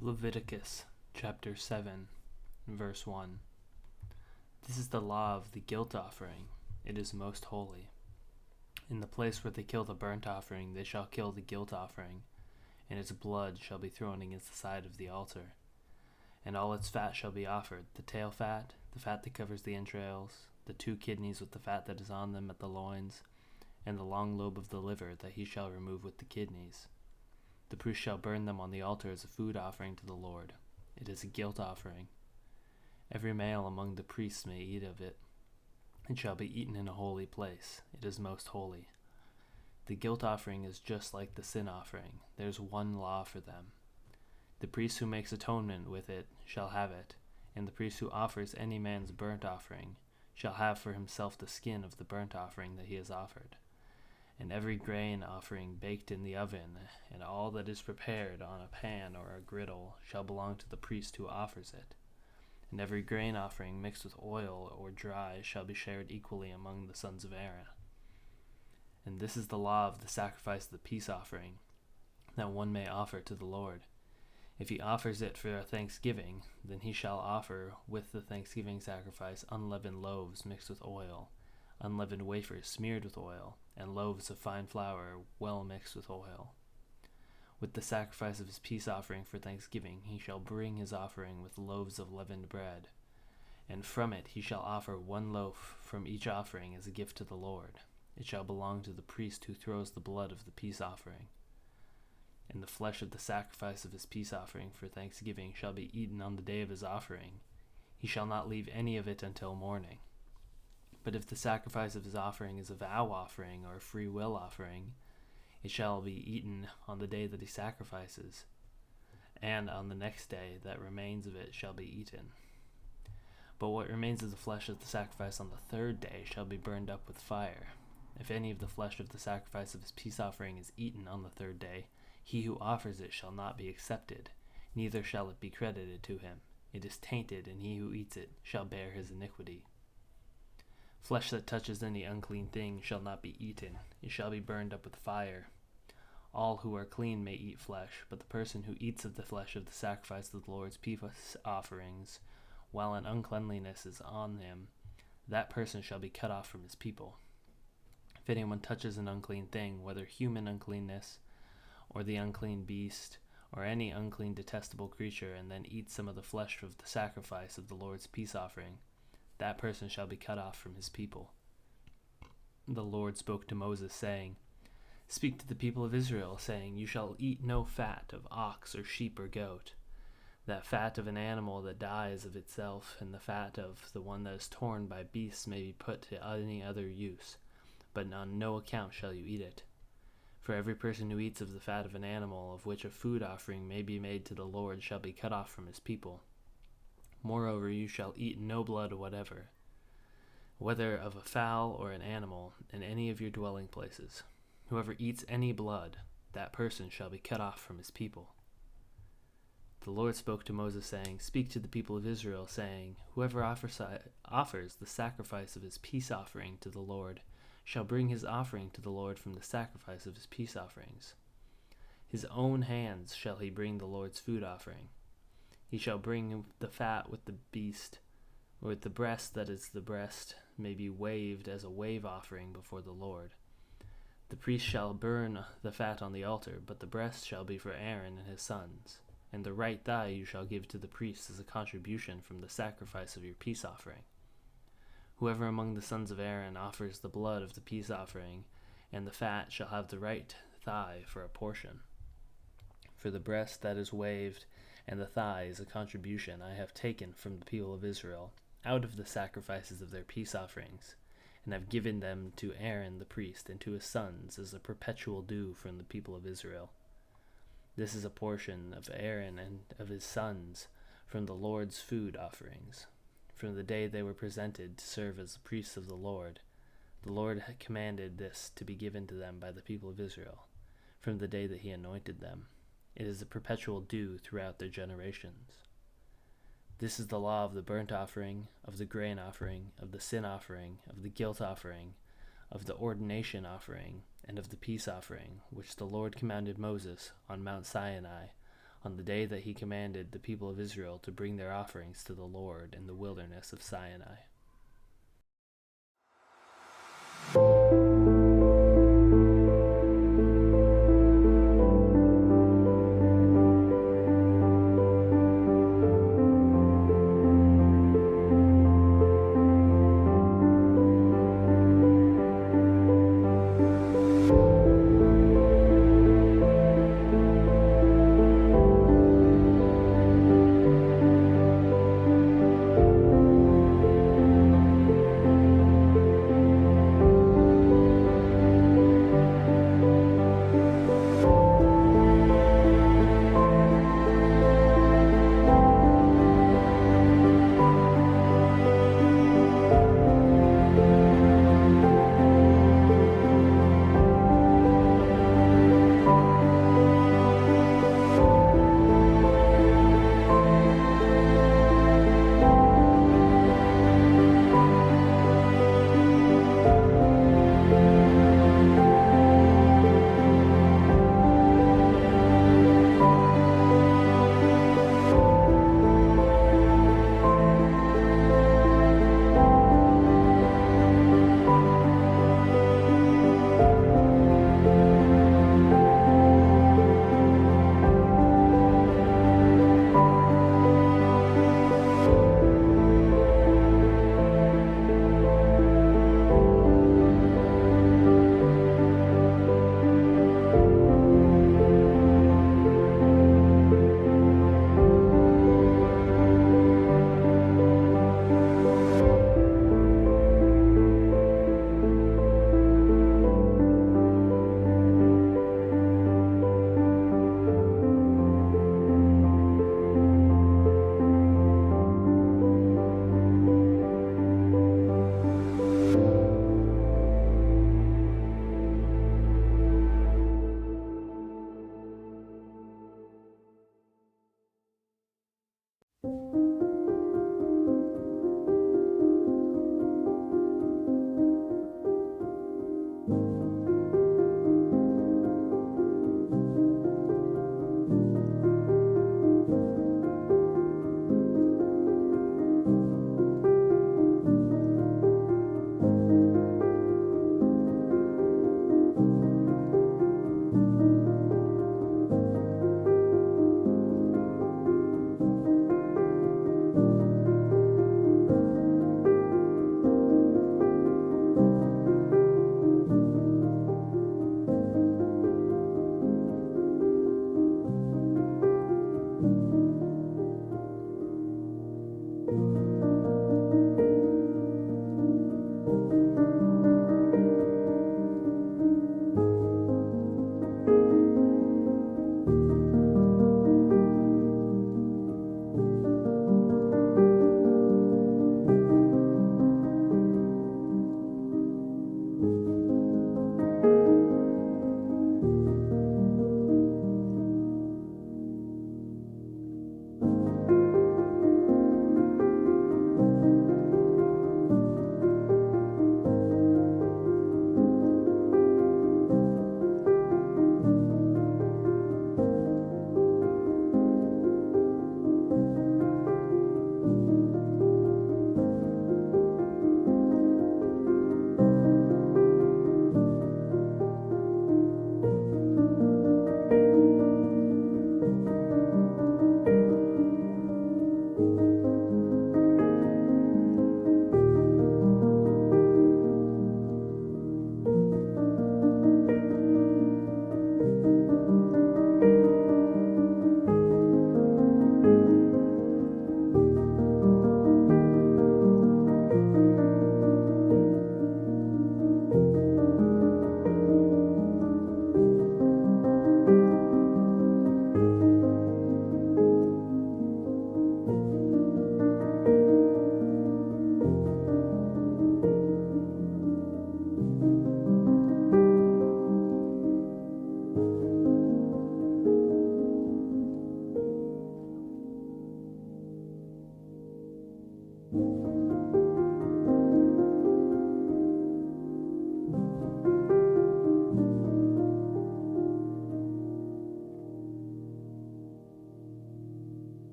Leviticus chapter 7, verse 1. This is the law of the guilt offering. It is most holy. In the place where they kill the burnt offering, they shall kill the guilt offering, and its blood shall be thrown against the side of the altar. And all its fat shall be offered, the tail fat, the fat that covers the entrails, the 2 kidneys with the fat that is on them at the loins, and the long lobe of the liver that he shall remove with the kidneys. The priest shall burn them on the altar as a food offering to the Lord. It is a guilt offering. Every male among the priests may eat of it. It shall be eaten in a holy place. It is most holy. The guilt offering is just like the sin offering. There is one law for them. The priest who makes atonement with it shall have it, and the priest who offers any man's burnt offering shall have for himself the skin of the burnt offering that he has offered. And every grain offering baked in the oven, and all that is prepared on a pan or a griddle, shall belong to the priest who offers it. And every grain offering mixed with oil or dry shall be shared equally among the sons of Aaron. And this is the law of the sacrifice of the peace offering, that one may offer to the Lord. If he offers it for a thanksgiving, then he shall offer with the thanksgiving sacrifice unleavened loaves mixed with oil, unleavened wafers smeared with oil, and loaves of fine flour well mixed with oil. With the sacrifice of his peace offering for thanksgiving he shall bring his offering with loaves of leavened bread, and from it he shall offer 1 loaf from each offering as a gift to the Lord. It shall belong to the priest who throws the blood of the peace offering. And the flesh of the sacrifice of his peace offering for thanksgiving shall be eaten on the day of his offering. He shall not leave any of it until morning. But if the sacrifice of his offering is a vow offering or a free will offering, it shall be eaten on the day that he sacrifices, and on the next day that remains of it shall be eaten. But what remains of the flesh of the sacrifice on the 3rd day shall be burned up with fire. If any of the flesh of the sacrifice of his peace offering is eaten on the 3rd day, he who offers it shall not be accepted, neither shall it be credited to him. It is tainted, and he who eats it shall bear his iniquity. Flesh that touches any unclean thing shall not be eaten. It shall be burned up with fire. All who are clean may eat flesh, but the person who eats of the flesh of the sacrifice of the Lord's peace offerings, while an uncleanliness is on him, that person shall be cut off from his people. If anyone touches an unclean thing, whether human uncleanness, or the unclean beast, or any unclean detestable creature, and then eats some of the flesh of the sacrifice of the Lord's peace offering, that person shall be cut off from his people. The Lord spoke to Moses, saying, Speak to the people of Israel, saying, You shall eat no fat of ox or sheep or goat, that fat of an animal that dies of itself, and the fat of the one that is torn by beasts may be put to any other use, but on no account shall you eat it. For every person who eats of the fat of an animal of which a food offering may be made to the Lord shall be cut off from his people. Moreover, you shall eat no blood whatever, whether of a fowl or an animal, in any of your dwelling places. Whoever eats any blood, that person shall be cut off from his people. The Lord spoke to Moses, saying, Speak to the people of Israel, saying, Whoever offers the sacrifice of his peace offering to the Lord shall bring his offering to the Lord from the sacrifice of his peace offerings. His own hands shall he bring the Lord's food offering. He shall bring the fat with the beast, or with the breast that is the breast, may be waved as a wave offering before the Lord. The priest shall burn the fat on the altar, but the breast shall be for Aaron and his sons. And the right thigh you shall give to the priest as a contribution from the sacrifice of your peace offering. Whoever among the sons of Aaron offers the blood of the peace offering, and the fat shall have the right thigh for a portion. For the breast that is waved, and the thigh is a contribution I have taken from the people of Israel, out of the sacrifices of their peace offerings, and have given them to Aaron the priest and to his sons as a perpetual due from the people of Israel. This is a portion of Aaron and of his sons from the Lord's food offerings. From the day they were presented to serve as the priests of the Lord had commanded this to be given to them by the people of Israel, from the day that he anointed them. It is a perpetual due throughout their generations. This is the law of the burnt offering, of the grain offering, of the sin offering, of the guilt offering, of the ordination offering, and of the peace offering, which the Lord commanded Moses on Mount Sinai, on the day that he commanded the people of Israel to bring their offerings to the Lord in the wilderness of Sinai.